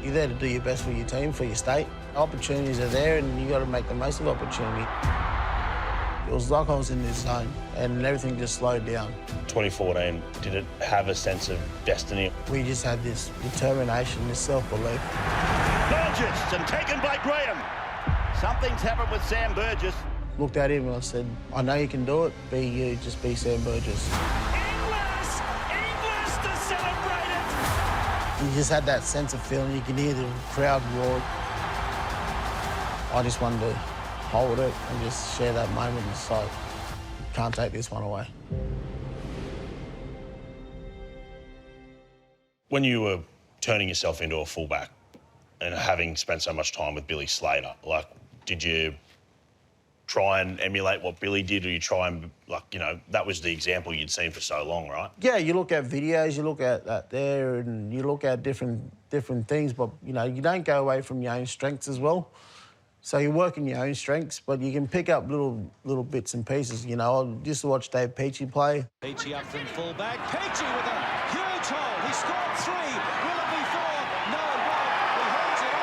You're there to do your best for your team, for your state. Opportunities are there and you got to make the most of opportunity. It was like I was in this zone and everything just slowed down. 2014, did it have a sense of destiny? We just had this determination, this self-belief. Burgess, and taken by Graham. Something's happened with Sam Burgess. Looked at him and I said, I know you can do it, be you, just be Sam Burgess. Inglis to celebrate it! You just had that sense of feeling, you could hear the crowd roar. I just wanted to hold it and just share that moment. It's like, can't take this one away. When you were turning yourself into a fullback and having spent so much time with Billy Slater, like, did you try and emulate what Billy did, or you try and, like, you know, that was the example you'd seen for so long, right? Yeah, you look at videos, you look at that there, and you look at different things, but, you know, you don't go away from your own strengths as well. So you work in your own strengths, but you can pick up little bits and pieces. You know, I used to watch Dave Peachey play. Peachey up from fullback. Peachey with a huge hole. He scored 3. Will it be 4? No, it won't. He holds it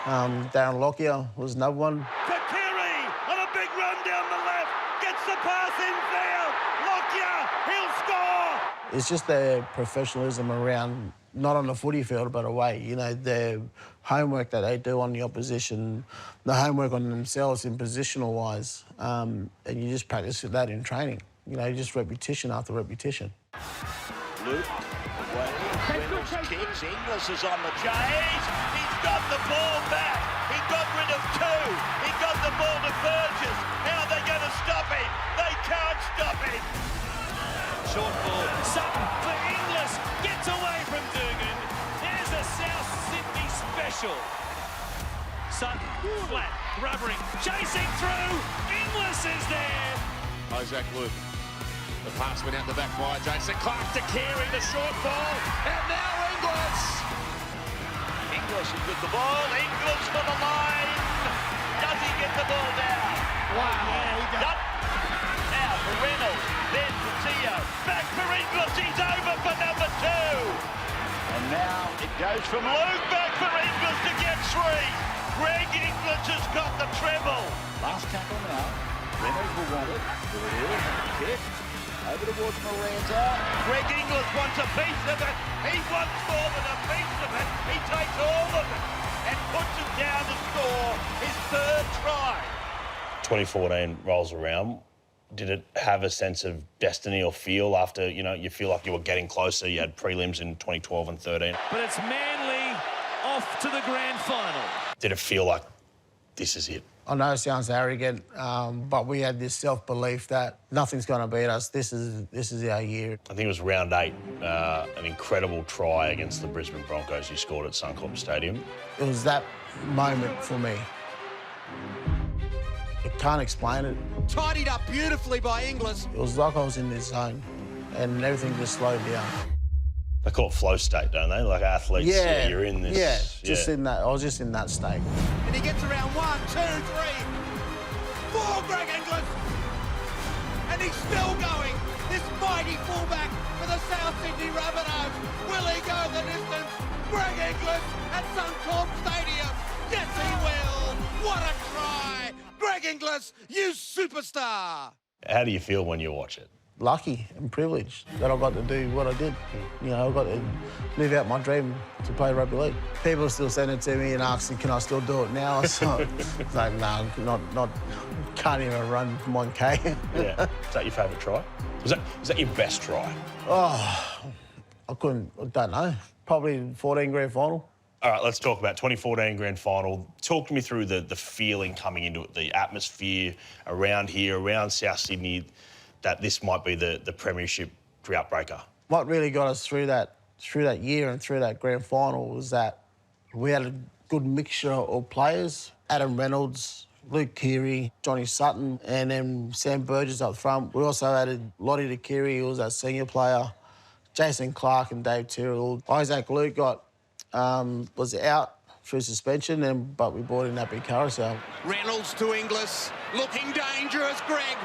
off. Darren Lockyer was another one. Bakiri on a big run down the left. Gets the pass infield. Lockyer, he'll score. It's just their professionalism around, not on the footy field, but away. You know, their homework that they do on the opposition, the homework on themselves in positional-wise, and you just practice that in training. You know, just repetition after repetition. Luke, away. Reynolds kicks. Inglis is on the chase. He's got the ball back. He got rid of 2. He got the ball to Burgess. How are they going to stop him? They can't stop him. Short ball. Sutton for Inglis. Gets away from Dugan. There's a South Sydney special. Sutton, flat, rubbering, chasing through. Inglis is there. Isaac Luke. The pass went out the back by Jason Clark to Carey, the short ball, and now Inglis. Inglis is with the ball. Inglis for the line. Does he get the ball down? Wow. Yeah, he does. Now for Reynolds, then for Teo. Back for Inglis. He's over for number 2. And now it goes from Luke back for Inglis to get 3. Greg Inglis has got the treble. Last tackle now. Reynolds will want it. There it is. Kick. Over towards Miranda. Greg Inglis wants a piece of it. He wants more than a piece of it. He takes all of it and puts it down to score his 3rd try. 2014 rolls around. Did it have a sense of destiny or feel after, you know, you feel like you were getting closer? You had prelims in 2012 and 13. But it's Manly off to the grand final. Did it feel like this is it? I know it sounds arrogant, but we had this self-belief that nothing's going to beat us. This is our year. I think it was round 8, an incredible try against the Brisbane Broncos you scored at Suncorp Stadium. It was that moment for me. I can't explain it. Tidied up beautifully by Inglis. It was like I was in this zone and everything just slowed down. They call it flow state, don't they? Like athletes, Yeah, you're in this. Yeah, just in that. I was just in that state. And he gets around 1, 2, 3, 4, Greg Inglis. And he's still going. This mighty fullback for the South Sydney Rabbitohs. Will he go the distance? Greg Inglis at Suncorp Stadium. Yes, he will. What a try. Greg Inglis, you superstar. How do you feel when you watch it? Lucky and privileged that I got to do what I did. You know, I got to live out my dream to play rugby league. People are still sending it to me and asking, can I still do it now? So it's like, no, not, can't even run 1K. Yeah. Is that your favourite try? Is that your best try? Oh, I don't know. Probably 14 grand final. All right, let's talk about 2014 grand final. Talk me through the feeling coming into it, the atmosphere around here, around South Sydney, that this might be the premiership drought breaker. What really got us through that year and through that grand final was that we had a good mixture of players. Adam Reynolds, Luke Keary, Johnny Sutton, and then Sam Burgess up front. We also added Lottie de Keary, who was our senior player, Jason Clark and Dave Tyrrell. Isaac Luke was out through suspension, but we brought in that big carousel. Reynolds to Inglis, looking dangerous, Greg.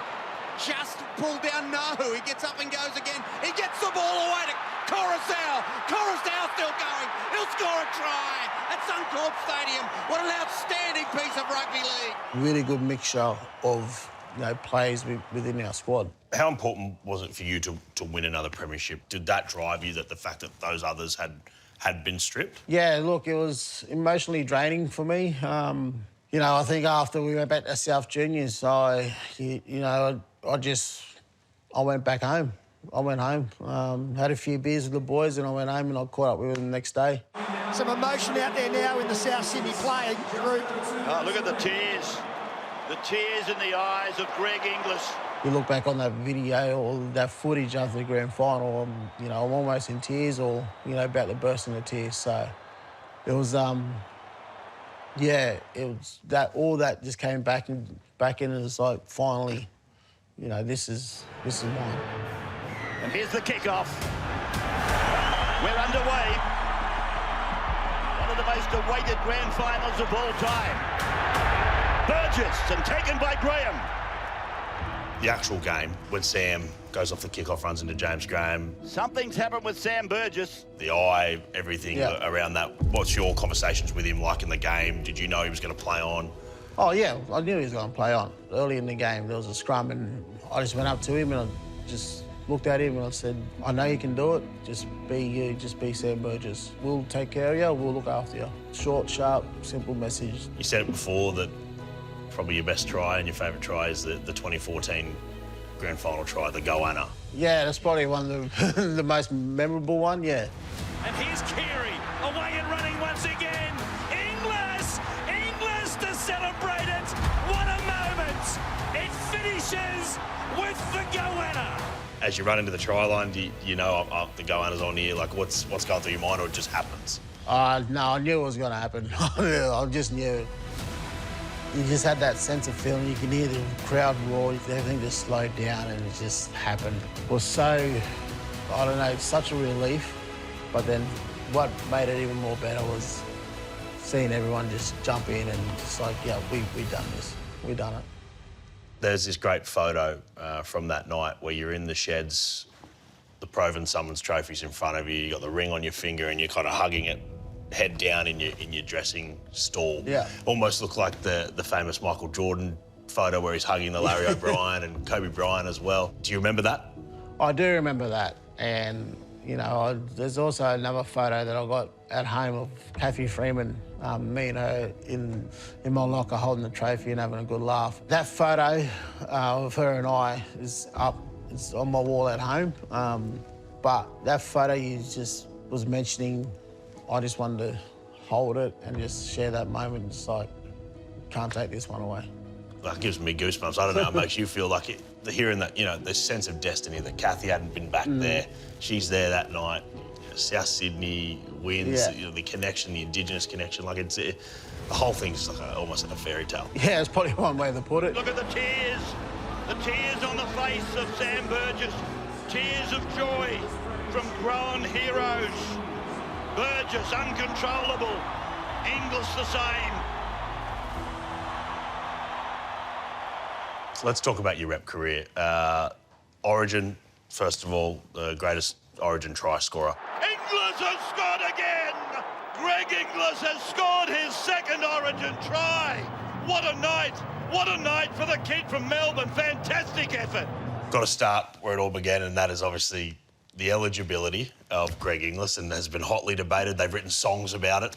Just pulled down Nahu. He gets up and goes again. He gets the ball away to Coruscant still going. He'll score a try at Suncorp Stadium. What an outstanding piece of rugby league. Really good mixture of players within our squad. How important was it for you to win another premiership? Did that drive you, that the fact that those others had been stripped? Yeah, look, it was emotionally draining for me. I think after we went back to South Juniors, I went back home. I went home, had a few beers with the boys, and I went home and I caught up with them the next day. Some emotion out there now in the South Sydney playing group. Oh, look at the tears. The tears in the eyes of Greg Inglis. You look back on that video or that footage after the grand final, I'm almost in tears or, about to burst into tears. So it was, it was that, all that just came back in and it's like, finally, this is mine. And here's the kickoff. We're underway. One of the most awaited grand finals of all time. Burgess and taken by Graham. The actual game, when Sam goes off the kickoff, runs into James Graham. Something's happened with Sam Burgess. The eye, everything around that. What's your conversations with him like in the game? Did you know he was going to play on? Oh, yeah, I knew he was going to play on. Early in the game, there was a scrum and I just went up to him and I just looked at him and I said, I know you can do it. Just be you, just be Sam Burgess. We'll take care of you, we'll look after you. Short, sharp, simple message. You said it before that probably your best try and your favourite try is the 2014 grand final try, the goanna. Yeah, that's probably one of the most memorable one, yeah. And here's Keary, away and running once again. Inglis to celebrate it. What a moment. It finishes with the goanna. As you run into the try line, do you know the goanna's on here? Like, what's going through your mind, or it just happens? No, I knew it was going to happen. I just knew it. You just had that sense of feeling. You can hear the crowd roar. Everything just slowed down and it just happened. It was so, I don't know, such a relief. But then what made it even more better was seeing everyone just jump in and just like, yeah, we done this. We done it. There's this great photo from that night where you're in the sheds, the Proven Summons trophies in front of you, you got the ring on your finger and you're kind of hugging it, head down in your dressing stall. Yeah. Almost looked like the famous Michael Jordan photo where he's hugging the Larry O'Brien and Kobe Bryant as well. Do you remember that? I do remember that. And, there's also another photo that I got at home of Kathy Freeman, me and her in my locker holding the trophy and having a good laugh. That photo of her and I is up. It's on my wall at home. But that photo you just was mentioning, I just wanted to hold it and just share that moment. It's like, can't take this one away. That gives me goosebumps. I don't know, it makes you feel like it, hearing that, this sense of destiny that Kathy hadn't been back there. She's there that night. South Sydney wins, the connection, the Indigenous connection, like the whole thing's like almost like a fairy tale. Yeah, it's probably one way to put it. Look at the tears on the face of Sam Burgess. Tears of joy from grown heroes. Burgess uncontrollable, Inglis the same. Let's talk about your rep career. Origin, first of all, the greatest Origin try scorer. Inglis has scored again! Greg Inglis has scored his second Origin try. What a night! What a night for the kid from Melbourne. Fantastic effort. Got to start where it all began, and that is obviously the eligibility of Greg Inglis, and has been hotly debated. They've written songs about it.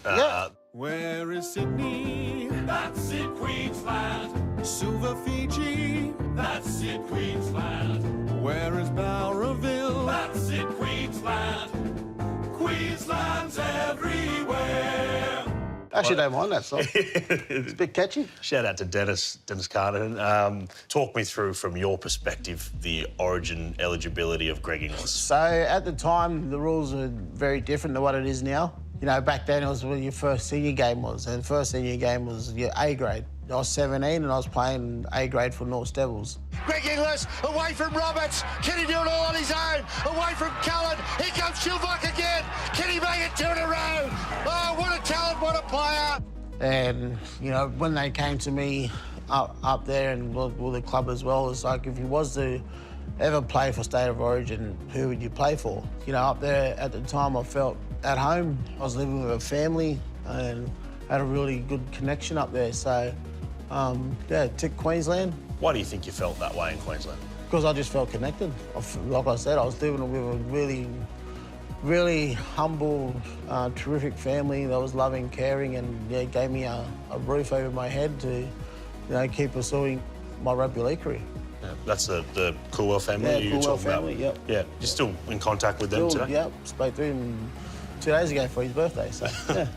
Where is Sydney? That's it, Queensland. Silver Fiji? That's it, Queensland. Where is Bowraville? That's it, Queensland. Queensland's everywhere. Actually, don't mind that song. It's a bit catchy. Shout out to Dennis Carter. Talk me through, from your perspective, the Origin eligibility of Greg Inglis. So at the time, the rules were very different to what it is now. Back then it was when your first senior game was, and the first senior game was your A grade. I was 17 and I was playing A grade for North Devils. Greg Inglis away from Roberts. Can he do it all on his own? Away from Cullen. Here comes Shilbuck again. Can he make it two in a row? Oh, what a talent, what a player. And, when they came to me up there and the club as well, it's like if he was to ever played for State of Origin, who would you play for? You know, up there at the time, I felt at home. I was living with a family and had a really good connection up there. So, yeah, tick Queensland. Why do you think you felt that way in Queensland? Because I just felt connected. Like I said, I was living with a really humble, terrific family that was loving, caring, and yeah, gave me a roof over my head to, keep pursuing my rugby league career. Yeah, that's the Coolwell family Yeah, you Coolwell talking family, about? yep. Yeah, you're still in contact with them today? Yep, spoke to him 2 days ago for his birthday, so yeah.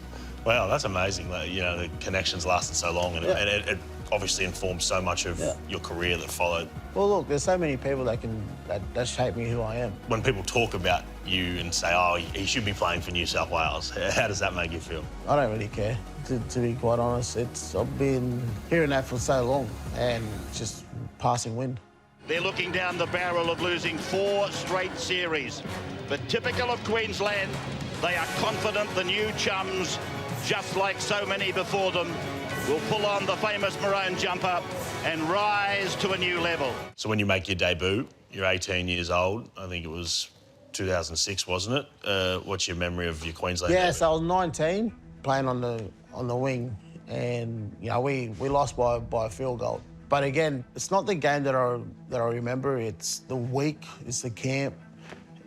Wow, that's amazing. That, the connections lasted so long, and it obviously informed so much of your career that followed. Well, look, there's so many people that shape me who I am. When people talk about you and say, oh, he should be playing for New South Wales, how does that make you feel? I don't really care, to be quite honest. I've been hearing that for so long, and it's just passing wind. They're looking down the barrel of losing 4 straight series. But typical of Queensland, they are confident the new chums, just like so many before them, will pull on the famous maroon jumper and rise to a new level. So when you make your debut, you're 18 years old. I think it was 2006, wasn't it? What's your memory of your Queensland debut? So I was 19, playing on the wing, and we lost by a field goal. But again, it's not the game that I remember. It's the week, it's the camp,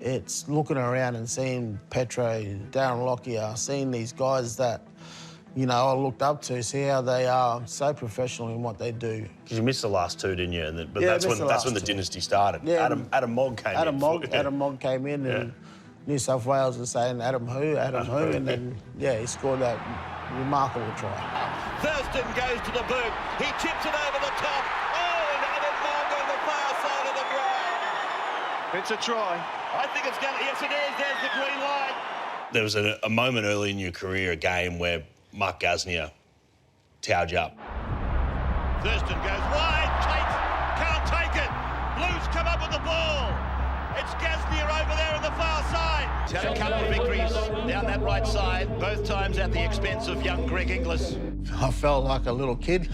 it's looking around and seeing Petro, Darren Lockyer, seeing these guys that I looked up to, see how they are so professional in what they do. Because you missed the last 2, didn't you? But Yeah, that's when the dynasty started. Yeah, Adam Mogg came in. Adam Mogg came in, and New South Wales was saying, Adam who, and then, he scored that remarkable try. Thurston goes to the boot. He tips it over the top. Oh, and Adam Mogg on the far side of the ground. It's a try. I think it's going to... Yes, it is. There's the green light. There was a moment early in your career, a game where Mark Gasnier towed you up. Thurston goes wide. Can't take it. Blues come up with the ball. It's Gasnier over there on the far side. He's had a couple of victories down that right side, both times at the expense of young Greg Inglis. I felt like a little kid,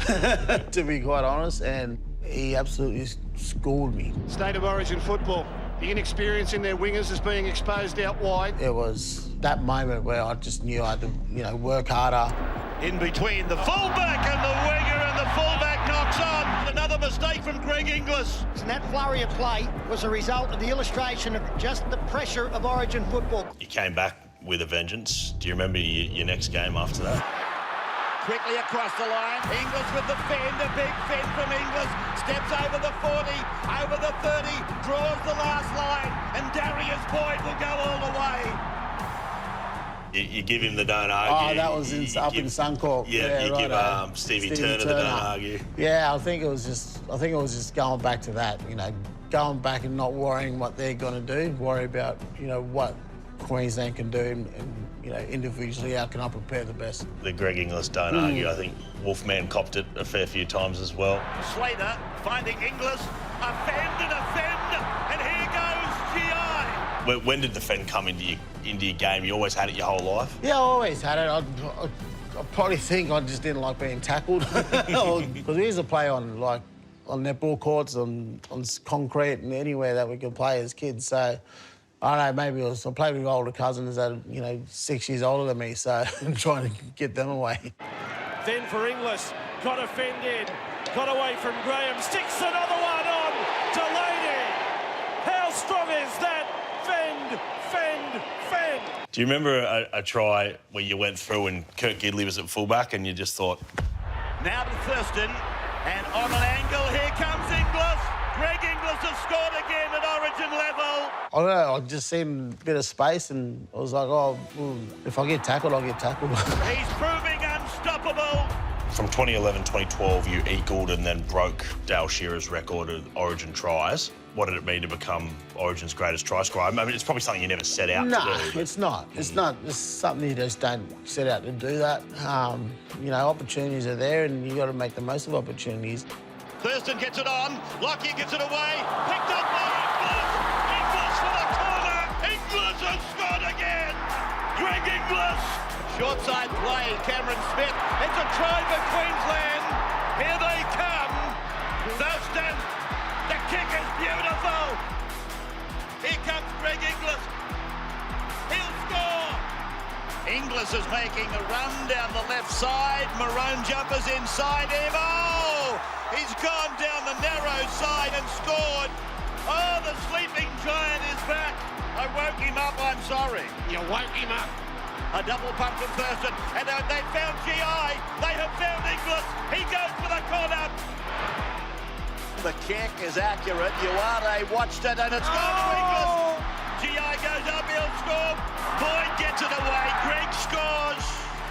to be quite honest, and he absolutely schooled me. State of Origin football. The inexperience in their wingers is being exposed out wide. It was that moment where I just knew I had to, work harder. In between the fullback and the winger, and the fullback knocks on. Another mistake from Greg Inglis. And that flurry of play was a result of the illustration of just the pressure of Origin football. You came back with a vengeance. Do you remember your next game after that? Quickly across the line. Inglis with the fend, a big fend from Inglis. Steps over the 40, over the 30, draws the last line, and Darius Boyd will go all the way. You give him the don't argue. Oh, that was up in Suncorp. Yeah, you right, give Stevie Turner the don't argue. Yeah, I think it was just going back to that, going back and not worrying what they're going to do, worry about, what Queensland can do and individually how can I prepare the best. The Greg Inglis don't argue. I think Wolfman copped it a fair few times as well. Slater finding Inglis, a fend, and here goes GI. When did the fend come into your game? You always had it your whole life? Yeah, I always had it. I probably think I just didn't like being tackled. Because we used to play on netball courts, on concrete and anywhere that we could play as kids. So I don't know, maybe I played with older cousins that 6 years older than me, so I'm trying to get them away. Then for Inglis, got a fend in, got away from Graham, sticks another one on Delaney. How strong is that? Fend. Do you remember a try where you went through and Kurt Gidley was at fullback and you just thought... Now to Thurston, and on an angle, here comes Inglis. Greg Inglis has scored again at Origin level. I don't know, I just seen a bit of space and I was like, if I get tackled, I'll get tackled. He's proving unstoppable. From 2011-2012, you equalled and then broke Dale Shearer's record of Origin tries. What did it mean to become Origin's greatest try scorer? I mean, it's probably something you never set out to do. No, it's not. It's not. It's something you just don't set out to do that. Opportunities are there and you got to make the most of opportunities. Thurston gets it on. Lockyer gives it away. Picked up by Inglis. Inglis for the corner. Inglis has scored again. Greg Inglis. Short side play. Cameron Smith. It's a try for Queensland. Here they come. Thurston. The kick is beautiful. Here comes Greg Inglis. He'll score. Inglis is making a run down the left side. Maroon jumpers inside him. Oh, he's gone down the narrow side and scored. Oh, the sleeping giant is back. I woke him up, I'm sorry. You woke him up. A double pump from Thurston, and they found GI. They have found Inglis. He goes for the corner. The kick is accurate. Uare watched it, and it's gone to Inglis. GI goes up, he'll score. Boyd gets it away. Greg scores,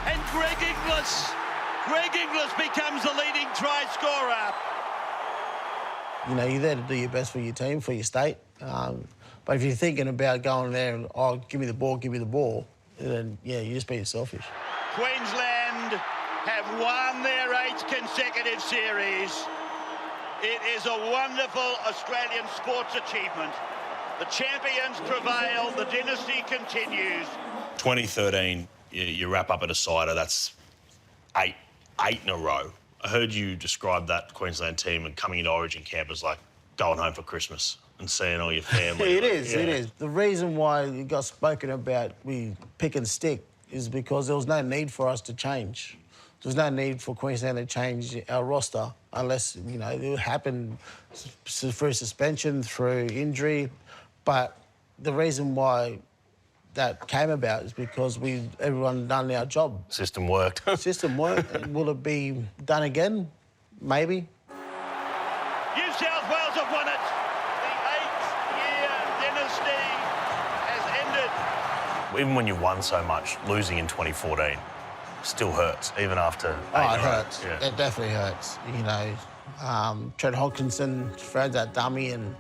and Greg Inglis becomes the leading try scorer. You know, you're there to do your best for your team, for your state. But if you're thinking about going there and, oh, give me the ball, then, yeah, you're just being selfish. Queensland have won their 8th consecutive series. It is a wonderful Australian sports achievement. The champions prevail, the dynasty continues. 2013, you wrap up at a cider. That's eight in a row. I heard you describe that Queensland team and coming into Origin camp as like going home for Christmas and seeing all your family. It is. The reason why it got spoken about, we pick and stick, is because there was no need for us to change. There was no need for Queensland to change our roster unless, you know, it happened through suspension, through injury. But the reason why that came about is because everyone done our job. System worked. System worked. Will it be done again? Maybe. New South Wales have won it. The 8th-year dynasty has ended. Even when you won so much, losing in 2014 still hurts, even after 8 Oh, it in a row. hurts. Yeah. It definitely hurts. You know, Trent Hodkinson throws that dummy and,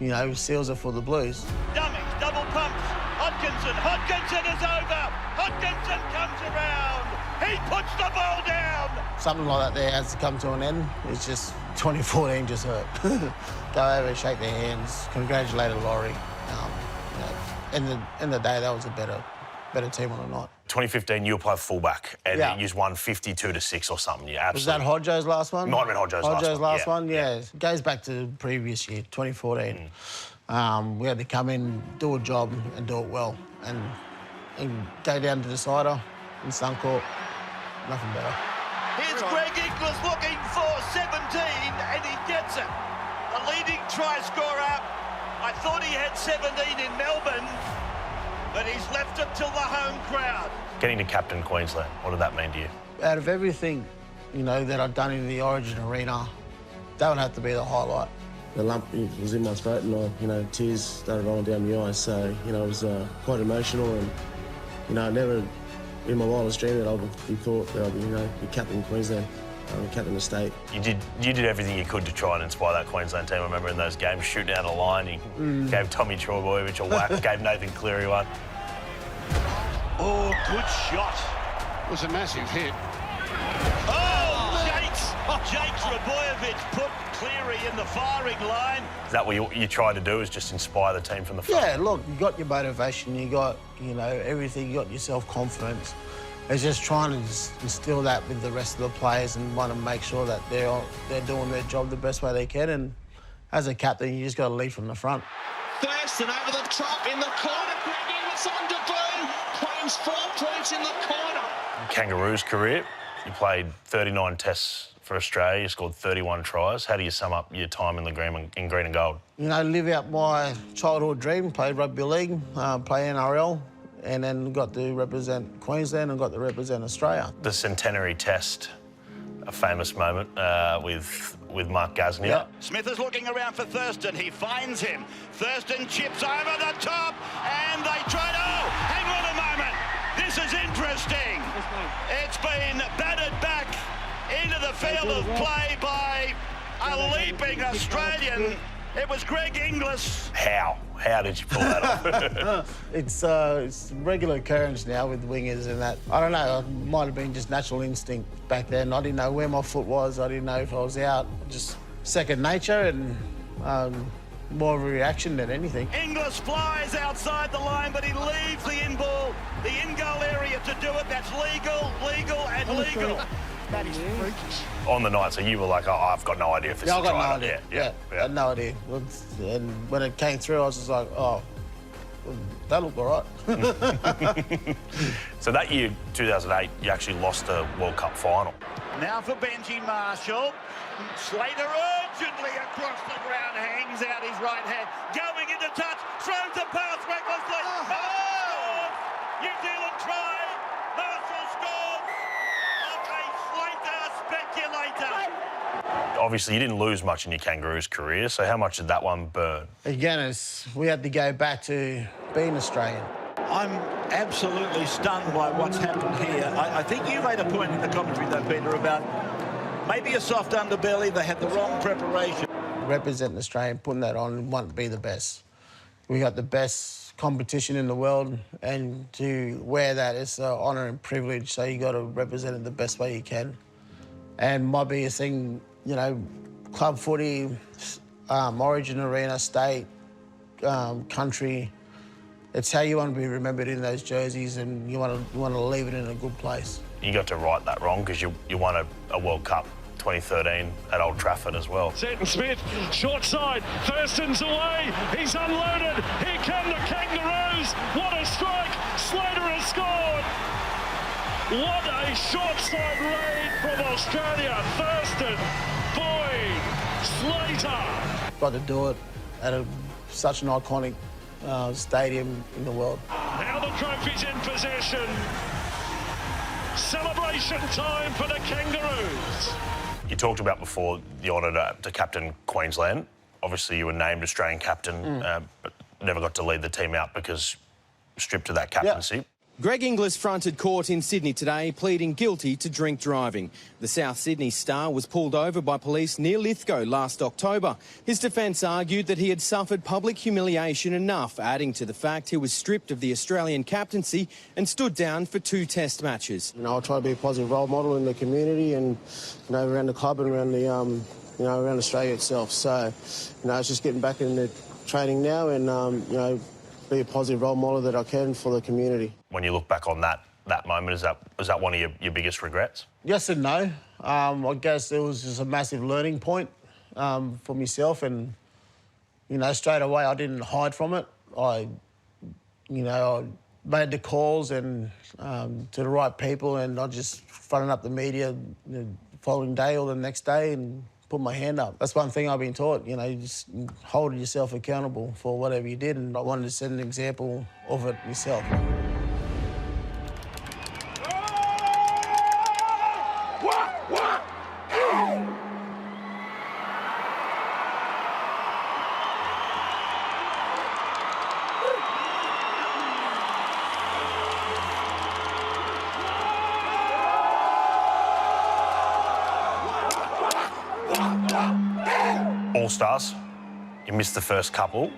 you know, seals it for the Blues. Dummies, double pumps. Hodkinson is over. Hodkinson comes around. He puts the ball down. Something like that there has to come to an end. It's just 2014 just hurt. Go over, shake their hands, congratulate Laurie. You know, in the day, that was a better team on the night. 2015, you applied fullback and Yeah. you just won 52-6 or something. You Was that absolutely... Hodjo's last one? Might have been Hodjo's last one, yeah. Yeah. It goes back to the previous year, 2014. We had to come in, do a job and do it well. And go down to the cider in Suncorp, nothing better. Here's Greg Inglis looking for 17, and he gets it. The leading try scorer. I thought he had 17 in Melbourne, but he's left it till the home crowd. Getting to captain Queensland, what did that mean to you? Out of everything, you know, that I've done in the Origin arena, that would have to be the highlight. The lump was in my throat and tears started rolling down my eyes. So, it was quite emotional and, I never in my wildest dream that I'd be thought that I'd be captain of Queensland, captain of the state. You did everything you could to try and inspire that Queensland team. I remember in those games, shooting out a line, you gave Tommy Trebojevic a whack, gave Nathan Cleary one. Oh, good shot. It was a massive hit. Oh, Jake Trebojevic put Cleary in the firing line. Is that what you tried to do, is just inspire the team from the front? Yeah, look, you got your motivation, you got, everything, you got your self-confidence. It's just trying to instill that with the rest of the players and want to make sure that they're doing their job the best way they can. And as a captain, you just got to lead from the front. Thurston over the top in the corner. Greg Inglis on debut. Claims 4 points in the corner. Kangaroos career, you played 39 tests for Australia, you scored 31 tries. How do you sum up your time in the green and gold? Live out my childhood dream, played rugby league, play NRL, and then got to represent Queensland and got to represent Australia. The centenary test, a famous moment with Mark Gasnier. Yeah. Smith is looking around for Thurston. He finds him. Thurston chips over the top, and they try to... Oh, hang on a moment. This is interesting. It's been batted back into the field of play by a leaping Australian. It was Greg Inglis. How did you pull that off? It's regular occurrence now with wingers and that. I don't know, it might have been just natural instinct back then. I didn't know where my foot was. I didn't know if I was out. Just second nature and more of a reaction than anything. Inglis flies outside the line, but he leaves the in-goal area to do it. That's legal, and legal. That is freakish. On the night, so you were like, oh, I've got no idea if this is I got no right. idea. Yeah. I had no idea. And when it came through, I was just like, oh, that looked all right. So that year, 2008, you actually lost the World Cup final. Now for Benji Marshall. Slater urgently across the ground, hangs out his right hand, going into touch, throws the pass recklessly. Marshall scores! New Zealand try. Marshall scores. Okay, Slater, speculator. Obviously, you didn't lose much in your Kangaroos career, so how much did that one burn? Again, we had to go back to being Australian. I'm absolutely stunned by what's happened here. I think you made a point in the commentary, though, Peter, about maybe a soft underbelly. They had the wrong preparation. Representing Australia, putting that on, and want to be the best. We got the best competition in the world, and to wear that is an honour and privilege, so you got to represent it the best way you can. And my biggest thing, you know, club footy, Origin Arena, state, country, it's how you want to be remembered in those jerseys, and you want to leave it in a good place. You got to right that wrong because you won a World Cup 2013 at Old Trafford as well. Seton Smith, short side, Thurston's away, he's unloaded, here come the Kangaroos, what a strike, Slater has scored! What a short side raid from Australia, Thurston, Boyd, Slater! Got to do it at such an iconic stadium in the world. Now the trophy's in possession. Celebration time for the Kangaroos. You talked about before the honour to captain Queensland. Obviously, you were named Australian captain, but never got to lead the team out because stripped of that captaincy. Yep. Greg Inglis fronted court in Sydney today, pleading guilty to drink driving. The South Sydney star was pulled over by police near Lithgow last October. His defence argued that he had suffered public humiliation enough, adding to the fact he was stripped of the Australian captaincy and stood down for 2 test matches. You know, I try to be a positive role model in the community and, you know, around the club and around the, you know, around Australia itself. So, you know, it's just getting back into training now and, you know, be a positive role model that I can for the community. When you look back on that moment, was that one of your biggest regrets? Yes and no. I guess it was just a massive learning point for myself, and you know, straight away I didn't hide from it. I made the calls and to the right people, and I just fronted up the media the following day or the next day and put my hand up. That's one thing I've been taught, you know, you just hold yourself accountable for whatever you did, and I wanted to set an example of it myself. All-Stars, you missed the first couple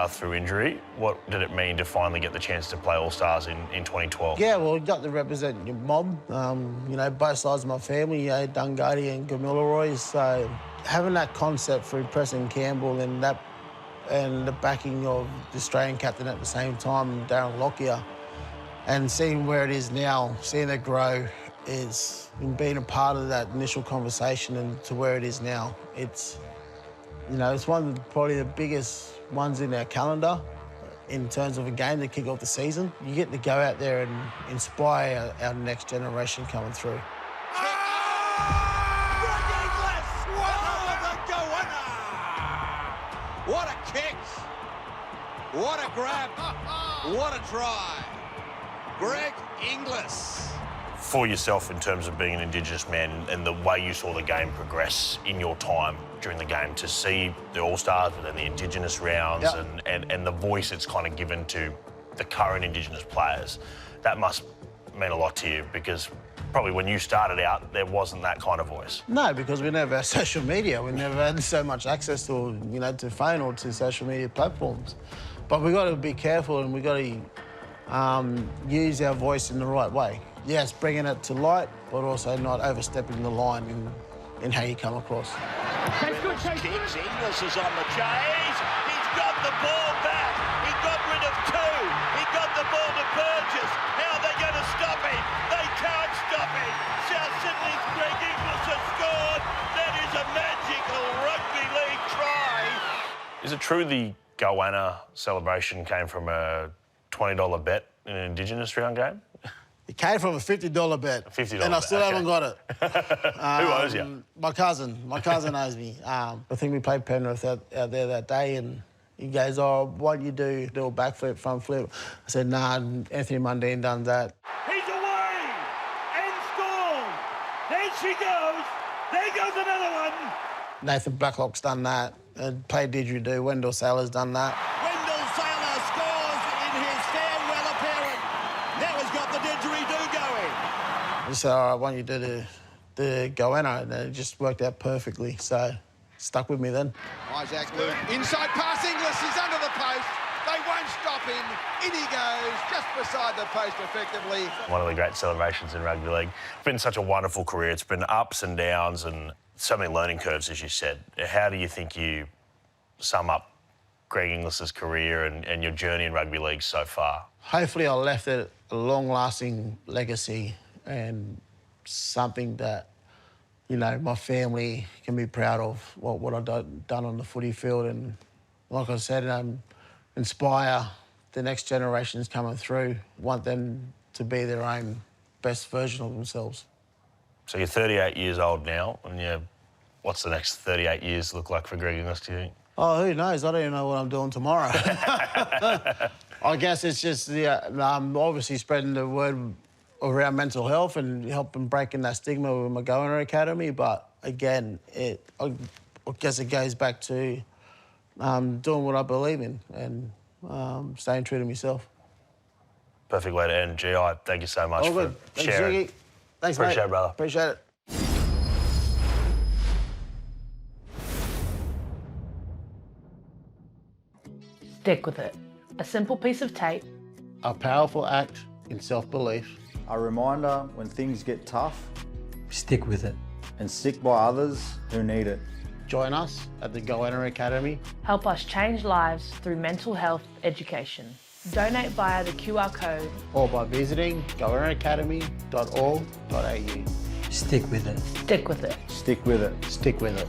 through injury. What did it mean to finally get the chance to play All-Stars in 2012? Yeah, well, you got to represent your mob. You know, both sides of my family, you know, Dungardie and Gamilaroi. So having that concept through Preston Campbell and the backing of the Australian captain at the same time, Darren Lockyer, and seeing where it is now, seeing it grow, is being a part of that initial conversation and to where it is now. It's, you know, it's one of probably the biggest ones in our calendar in terms of a game to kick off the season. You get to go out there and inspire our next generation coming through. What a kick! What a grab! What a try! Greg Inglis. For yourself, in terms of being an Indigenous man and the way you saw the game progress in your time during the game, to see the All-Stars but then the Indigenous rounds and the voice it's kind of given to the current Indigenous players, that must mean a lot to you, because probably when you started out, there wasn't that kind of voice. No, because we never had social media. We never had so much access to, you know, to phone or to social media platforms. But we got to be careful, and we got to use our voice in the right way. Yes, bringing it to light, but also not overstepping the line in how you come across. Kicks, Inglis is on the chase. He's got the ball back. He got rid of 2. He got the ball to Burgess. How are they going to stop him? They can't stop him. South Sydney's Greg Inglis has scored. Is it true the goanna celebration came from a $20 bet in an Indigenous round game? It came from a $50 bet. $50 and I still haven't got it. Who owes you? My cousin. My cousin owes me. I think we played Penrith out there that day, and he goes, "Oh, what you do a backflip, front flip?" I said, "Nah, Anthony Mundine done that." He's away and scored. There she goes. There goes another one. Nathan Blacklock's done that. Played didgeridoo. Wendell Saylor's done that. Wendell Saylor scores in his farewell appearance. Now he's got the didgeridoo going. I just said, "All right, I want you to do the goanna," and it just worked out perfectly. So stuck with me then. Isaac Luke, inside pass, Inglis, he's under the post. They won't stop him. In he goes, just beside the post effectively. One of the great celebrations in rugby league. It's been such a wonderful career. It's been ups and downs and so many learning curves, as you said. How do you think you sum up Greg Inglis's career and your journey in rugby league so far? Hopefully I left it a long-lasting legacy and something that, you know, my family can be proud of, what I've done on the footy field. And like I said, inspire the next generations coming through, want them to be their own best version of themselves. So you're 38 years old now, and what's the next 38 years look like for Greg Inglis, do you think? Oh, who knows? I don't even know what I'm doing tomorrow. I guess it's just obviously spreading the word around mental health and helping breaking that stigma with my Goanna Academy. But again, I guess it goes back to doing what I believe in and staying true to myself. Perfect way to end. GI, thank you so much for Thanks, sharing. Ziggy. Thanks, Appreciate mate. it, brother. Appreciate it. Stick with it. A simple piece of tape. A powerful act in self-belief. A reminder when things get tough. Stick with it. And stick by others who need it. Join us at the Goanna Academy. Help us change lives through mental health education. Donate via the QR code or by visiting goannaacademy.org.au. Stick with it. Stick with it. Stick with it. Stick with it.